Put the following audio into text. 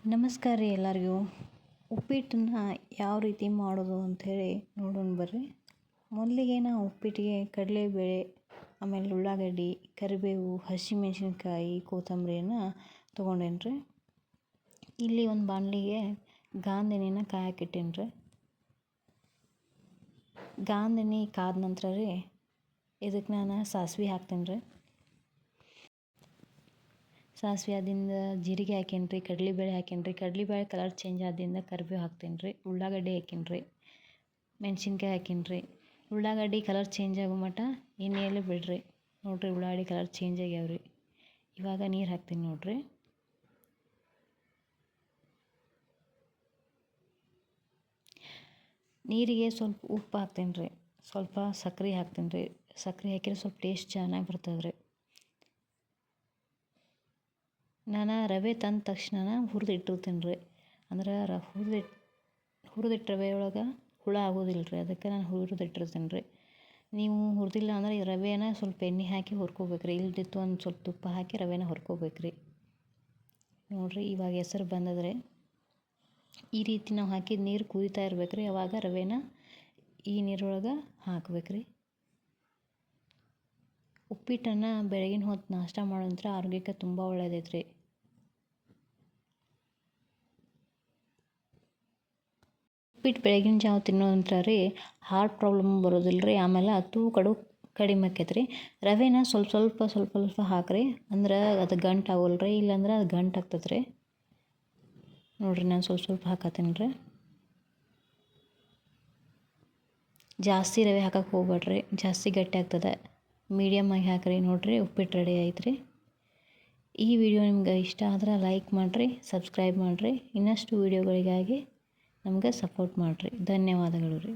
ನಮಸ್ಕಾರ ರೀ ಎಲ್ಲರಿಗೂ. ಉಪ್ಪಿಟ್ಟನ್ನು ಯಾವ ರೀತಿ ಮಾಡೋದು ಅಂಥೇಳಿ ನೋಡೋಣ ಬರ್ರಿ. ಮೊದಲಿಗೆ ನಾವು ಉಪ್ಪಿಟ್ಟಿಗೆ ಕಡಲೆಬೇಳೆ, ಆಮೇಲೆ ಉಳ್ಳಾಗಡ್ಡಿ, ಕರಿಬೇವು, ಹಸಿಮೆಣಸಿನ್ಕಾಯಿ, ಕೊತ್ತಂಬರಿಯನ್ನು ತೊಗೊಂಡೇನಿ ರೀ. ಇಲ್ಲಿ ಒಂದು ಬಾಣಲಿಗೆ ಗಾಂಧ ಎಣ್ಣೆನ ಕಾಯಕ್ಕಿಟ್ಟೇನಿ ರೀ. ಗಾಂಧ ಎಣ್ಣೆ ಕಾದ ನಂತರ ರೀ ಇದಕ್ಕೆ ನಾನು ಸಾಸಿವೆ ಹಾಕ್ತೇನೆ ರೀ. ಸಾಸಿವೆ ಆದಿಂದ ಜೀರಿಗೆ ಹಾಕೇನಿ ರೀ, ಕಡಲೆಬೇಳೆ ಹಾಕೇನಿ ರೀ. ಕಡಲೆಬೇಳೆ ಕಲರ್ ಚೇಂಜ್ ಆದಿಂದ ಕರಿಬೇವು ಹಾಕ್ತೇನೆ ರೀ. ಉಳ್ಳಾಗಡ್ಡಿ ಹಾಕೇನಿ ರೀ, ಮೆಣಸಿನ್ಕಾಯಿ ಹಾಕೇನಿ ರೀ. ಉಳ್ಳಾಗಡ್ಡಿ ಕಲರ್ ಚೇಂಜ್ ಆಗೋ ಮಟ್ಟ ಎಣ್ಣೆಯಲ್ಲಿ ಬಿಡ್ರಿ. ನೋಡಿರಿ, ಉಳ್ಳಾಗಡ್ಡಿ ಕಲರ್ ಚೇಂಜ್ ಆಗ್ಯಾವ್ರಿ. ಇವಾಗ ನೀರು ಹಾಕ್ತೀನಿ ನೋಡಿರಿ. ನೀರಿಗೆ ಸ್ವಲ್ಪ ಉಪ್ಪು ಹಾಕ್ತೇನೆ ರೀ, ಸ್ವಲ್ಪ ಸಕ್ಕರೆ ಹಾಕ್ತೇನೆ ರೀ. ಸಕ್ಕರೆ ಹಾಕಿದ್ರೆ ಸ್ವಲ್ಪ ಟೇಸ್ಟ್ ಚೆನ್ನಾಗಿ ಬರ್ತದೆ ರೀ. ನಾನು ರವೆ ತಂದ ತಕ್ಷಣ ಹುರಿದು ಇಟ್ಟಿರ್ತೀನಿ ರೀ. ಅಂದ್ರೆ ಹುರಿದಿಟ್ಟ ರವೆ ಒಳಗೆ ಹುಳ ಆಗೋದಿಲ್ಲ ರೀ, ಅದಕ್ಕೆ ನಾನು ಹುರಿದಿಟ್ಟಿರ್ತೀನಿ ರೀ. ನೀವು ಹುರಿದಿಲ್ಲ ಅಂದ್ರೆ ಈ ರವೆನ ಸ್ವಲ್ಪ ಎಣ್ಣೆ ಹಾಕಿ ಹುರ್ಕೋಬೇಕು ರೀ. ಇಲ್ದಿತ್ತು ಒಂದು ಸ್ವಲ್ಪ ತುಪ್ಪ ಹಾಕಿ ರವೆನ ಹುರ್ಕೋಬೇಕು ರೀ. ನೋಡಿರಿ, ಇವಾಗ ಹೆಸರು ಬಂದದ್ರೆ ಈ ರೀತಿ ನಾವು ಹಾಕಿದ ನೀರು ಕುದೀತಾ ಇರ್ಬೇಕು ರೀ. ಅವಾಗ ರವೆನ ಈ ನೀರೊಳಗೆ ಹಾಕ್ಬೇಕು ರೀ. ಉಪ್ಪಿಟ್ಟನ್ನು ಬೆಳಗಿನ ಹೊತ್ತು ನಾಷ್ಟ ಮಾಡೋಂಥ ಆರೋಗ್ಯಕ್ಕೆ ತುಂಬ ಒಳ್ಳೆಯದೈತೆ ರೀ. ಉಪ್ಪಿಟ್ಟು ಬೆಳಗಿನ ಜಾವ ತಿನ್ನೋದಂತ್ರ ರೀ ಹಾರ್ಟ್ ಪ್ರಾಬ್ಲಮ್ ಬರೋದಿಲ್ಲ ರೀ. ಆಮೇಲೆ ತೂಕ ಕಡಿಮೆ ಆಕೈತೆ ರೀ. ರವೆನ ಸ್ವಲ್ಪ ಹಾಕ್ರಿ, ಅಂದ್ರೆ ಅದು ಗಂಟು ಆಗೋಲ್ಲ ರೀ. ಇಲ್ಲಾಂದ್ರೆ ಅದು ಗಂಟು ಆಗ್ತದೆ ರೀ. ನೋಡಿರಿ, ನಾನು ಸ್ವಲ್ಪ ಹಾಕತ್ತೀನಿ ರೀ. ಜಾಸ್ತಿ ರವೆ ಹಾಕಕ್ಕೆ ಹೋಗ್ಬೇಡ್ರಿ, ಜಾಸ್ತಿ ಗಟ್ಟಿ ಆಗ್ತದೆ. ಮೀಡಿಯಮ್ ಆಗಿ ಹಾಕಿರಿ. ನೋಡಿರಿ, ಉಪ್ಪಿಟ್ಟು ರೆಡಿ ಆಯ್ತು ರೀ. ಈ ವಿಡಿಯೋ ನಿಮ್ಗೆ ಇಷ್ಟ ಆದ್ರೆ ಲೈಕ್ ಮಾಡಿರಿ, ಸಬ್ಸ್ಕ್ರೈಬ್ ಮಾಡಿರಿ. ಇನ್ನಷ್ಟು ವಿಡಿಯೋಗಳಿಗಾಗಿ ನಮ್ಗೆ ಸಪೋರ್ಟ್ ಮಾಡಿರಿ. ಧನ್ಯವಾದಗಳು ರೀ.